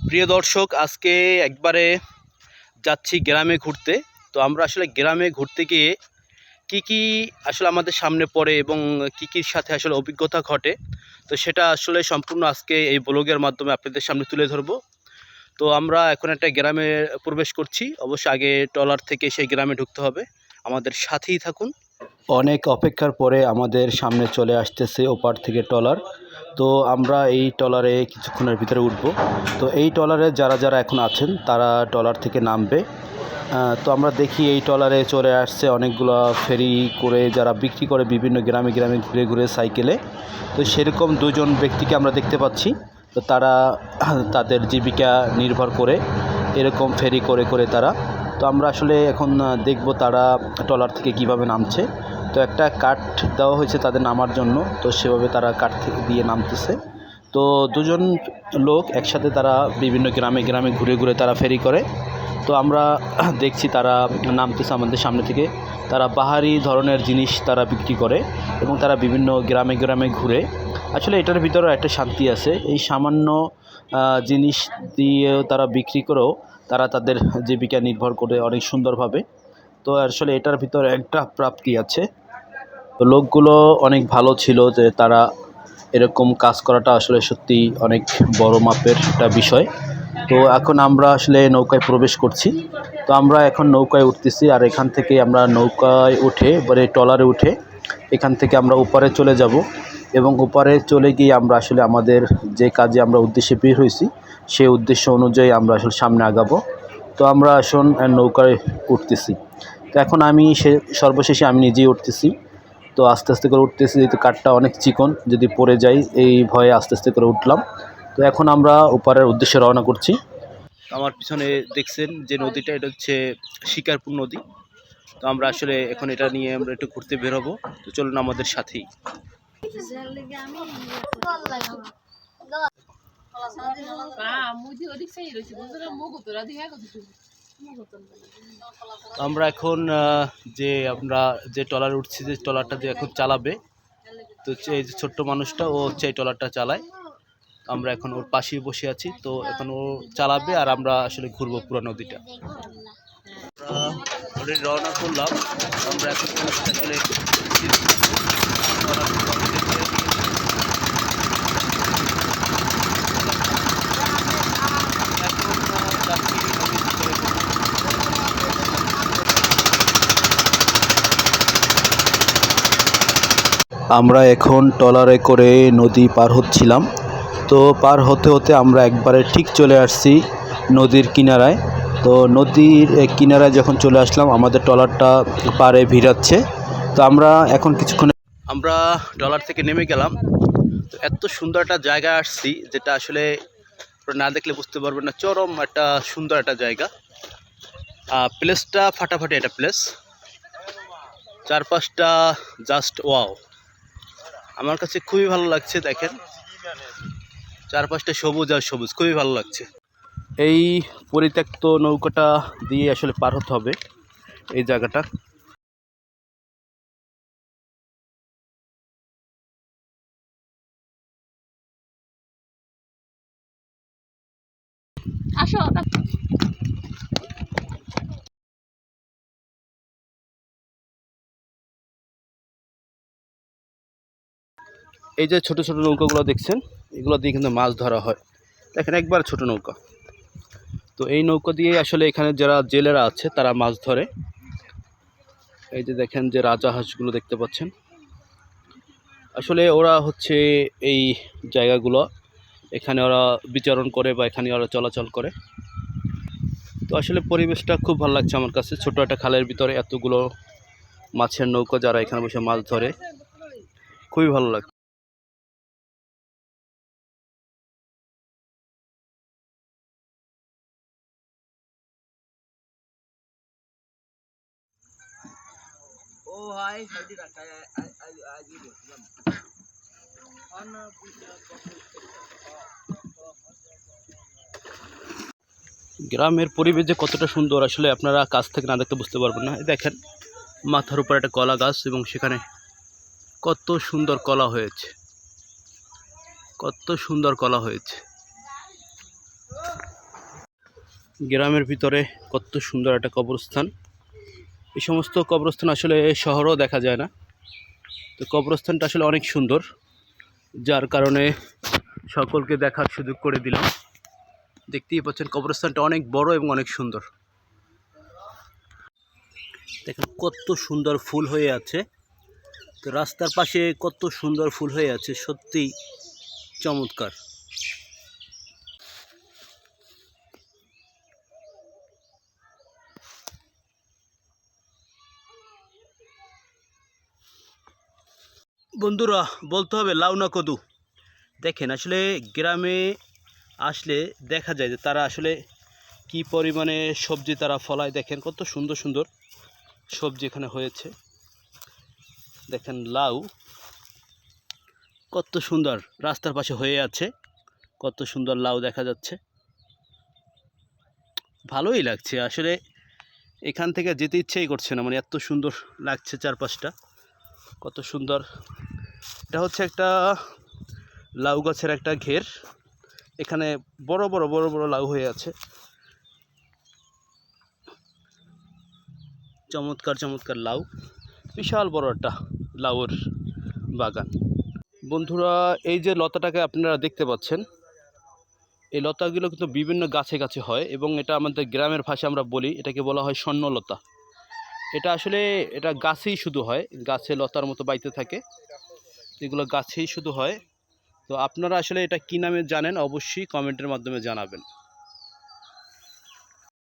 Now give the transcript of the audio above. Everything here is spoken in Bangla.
প্রিয় দর্শক, আজকে একবারে যাচ্ছি গ্রামে ঘুরতে। তো আমরা আসলে গ্রামে ঘুরতে গিয়ে কি আসলে আমাদের সামনে পড়ে এবং কির সাথে আসলে অভিজ্ঞতা ঘটে, তো সেটা আসলে সম্পূর্ণ আজকে এই ব্লগের মাধ্যমে আপনাদের সামনে তুলে ধরবো। তো আমরা এখন একটা গ্রামে প্রবেশ করছি। অবশ্য আগে ট্রলার থেকে সেই গ্রামে ঢুকতে হবে। আমাদের সাথেই থাকুন। অনেক অপেক্ষার পরে আমাদের সামনে চলে আসতেছে ওপার থেকে ট্রলার। তো আমরা এই ট্রলারে কিছুক্ষণের ভিতরে উঠব। তো এই ট্রলারে যারা এখন আছেন তারা ট্রলার থেকে নামবে। তো আমরা দেখি এই ট্রলারে চলে আসছে অনেকগুলো ফেরি করে, যারা বিক্রি করে বিভিন্ন গ্রামে গ্রামে ঘুরে ঘুরে সাইকেলে। তো সেরকম দুজন ব্যক্তিকে আমরা দেখতে পাচ্ছি। তো তারা তাদের জীবিকা নির্ভর করে এরকম ফেরি করে করে তারা। তো আমরা আসলে এখন দেখব তারা ট্রলার থেকে কিভাবে নামছে। তো একটা কাঠ দেওয়া হয়েছে তাদের নামার জন্য, তো সেভাবে তারা কাঠ থেকে দিয়ে নামতেছে। তো দুজন লোক একসাথে তারা বিভিন্ন গ্রামে গ্রামে ঘুরে ঘুরে তারা ফেরি করে। তো আমরা দেখছি তারা নামতেছে আমাদের সামনে থেকে। তারা বাহারি ধরনের জিনিস তারা বিক্রি করে এবং তারা বিভিন্ন গ্রামে গ্রামে ঘুরে। আসলে এটার ভিতরে একটা শান্তি আছে, এই সামান্য জিনিস দিয়েও তারা বিক্রি করেও তারা তাদের জীবিকা নির্ভর করে অনেক সুন্দরভাবে। তো আসলে এটার ভিতরে একটা প্রাপ্তি আছে। তো লোকগুলো অনেক ভালো ছিল যে তারা এরকম কাজ করাটা আসলে সত্যি অনেক বড় মাপের একটা বিষয়। তো এখন আমরা আসলে নৌকায় প্রবেশ করছি। তো আমরা এখন নৌকায় উঠতেছি, আর এখান থেকে আমরা নৌকায় উঠে মানে ট্রলারে উঠে এখান থেকে আমরা ওপারে চলে যাব এবং ওপারে চলে গিয়ে আমরা আসলে আমাদের যে কাজে আমরা উদ্দেশ্যে বের হয়েছি সেই উদ্দেশ্য অনুযায়ী আমরা আসলে সামনে আগাবো। তো আমরা এখন নৌকায় উঠতেছি। তো এখন আমি সর্বশেষে আমি নিজেই উঠতেছি। তো আস্তে আস্তে করে উঠতেছি, যেহেতু কাঠটা অনেক চিকন, যদি পড়ে যাই এই ভয়ে আস্তে আস্তে করে উঠলাম। তো এখন আমরা ওপারের উদ্দেশ্যে রওনা করছি। আমার পিছনে দেখছেন যে নদীটা, এটা হচ্ছে শিকারপুর নদী। তো আমরা আসলে এখন এটা নিয়ে আমরা একটু ঘুরতে বের হবো। তো চলুন আমাদের সাথেই। আমরা এখন আমরা যে ট্রলার উঠছি, যে ট্রলারটা যে এখন চালাবে, তো এই যে ছোট্ট মানুষটা ও হচ্ছে এই ট্রলারটা চালায়। আমরা এখন ওর পাশেই বসে আছি। তো এখন ও চালাবে আর আমরা আসলে ঘুরবো পুরো নদীটা। অলরেডি রওনা করলাম। আমরা এখন আসলে আমরা এখন ট্রলারে করে নদী পার হচ্ছিলাম। তো পার হতে হতে আমরা একবারে ঠিক চলে আসছি নদীর কিনারায়। তো নদীর কিনারায় যখন চলে আসলাম, আমাদের ট্রলারটা পাড়ে ভিড়াচ্ছে। তো আমরা এখন কিছুক্ষণে আমরা ট্রলার থেকে নেমে গেলাম। তো এত সুন্দর একটা জায়গায় আসছি, যেটা আসলে না দেখলে বুঝতে পারবেন না। চরম একটা সুন্দর একটা জায়গা। প্লেসটা ফাটাফাটি একটা প্লেস। চারপাশটা জাস্ট ওয়াও, আমার কাছে খুবই ভালো লাগছে। দেখেন চারপাশটা সবুজ আর সবুজ, খুবই ভালো লাগছে। এই পরিত্যক্ত নৌকাটা দিয়ে আসলে পার হতে হবে এই জায়গাটা। আসো। এই যে ছোট ছোট নৌকাগুলো দেখছেন, এগুলো দিয়ে কিন্তু মাছ ধরা হয়। দেখেন একবার ছোট নৌকা। তো এই নৌকা দিয়ে আসলে এখানে যারা জেলেরা আছে তারা মাছ ধরে। এই যে দেখেন যে রাজাহাঁসগুলো দেখতে পাচ্ছেন, আসলে ওরা হচ্ছে এই জায়গাগুলো, এখানে ওরা বিচরণ করে বা এখানে ওরা চলাচল করে। তো আসলে পরিবেশটা খুব ভালো লাগছে আমার কাছে। ছোট একটা খালের ভিতরে এতগুলো মাছের নৌকা, যারা এখানে বসে মাছ ধরে, খুবই ভালো লাগছে। গ্রামের পরিবেশ যে কতটা সুন্দর, আসলে আপনারা কাছ থেকে না দেখতে বুঝতে পারবেন না। দেখেন মাথার উপর একটা কলা গাছ এবং সেখানে কত সুন্দর কলা হয়েছে, কত সুন্দর কলা হয়েছে। গ্রামের ভিতরে কত সুন্দর একটা কবরস্থান। এই সমস্ত কবরস্থান আসলে শহরেও দেখা যায় না। তো কবরস্থানটা আসলে অনেক সুন্দর, যার কারণে সকলকে দেখার সুযোগ করে দিলাম। দেখতেই পাচ্ছেন কবরস্থানটা অনেক বড় এবং অনেক সুন্দর। দেখেন কত সুন্দর ফুল হয়ে আছে। তো রাস্তার পাশে কত সুন্দর ফুল হয়ে আছে, সত্যিই চমৎকার। বন্ধুরা, বলতে হবে লাউ না কদু। দেখেন আসলে গ্রামে আসলে দেখা যায় যে তারা আসলে কি পরিমাণে সবজি তারা ফলায়। দেখেন কত সুন্দর সুন্দর সবজি এখানে হয়েছে। দেখেন লাউ কত সুন্দর রাস্তার পাশে হয়ে আছে, কত সুন্দর লাউ দেখা যাচ্ছে। ভালোই লাগছে আসলে, এখান থেকে যেতে ইচ্ছেই করছে না, মানে এত সুন্দর লাগছে চারপাশটা, কত সুন্দর। এটা হচ্ছে একটা লাউ গাছের একটা ঘের। এখানে বড় বড় বড় বড় লাউ হয়ে আছে, চমৎকার চমৎকার লাউ। বিশাল বড় একটা লাউয়ের বাগান। বন্ধুরা, এই যে লতাটাকে আপনারা দেখতে পাচ্ছেন, এই লতাগুলো কিন্তু বিভিন্ন গাছে গাছে হয় এবং এটা আমাদের গ্রামের ভাষায় আমরা বলি, এটাকে বলা হয় স্বর্ণলতা। এটা আসলে এটা গাছেই শুধু হয়, গাছে লতার মতো বাইতে থাকে, এগুলো গাছেই শুধু হয়। তো আপনারা আসলে এটা কী নামে জানেন অবশ্যই কমেন্টের মাধ্যমে জানাবেন।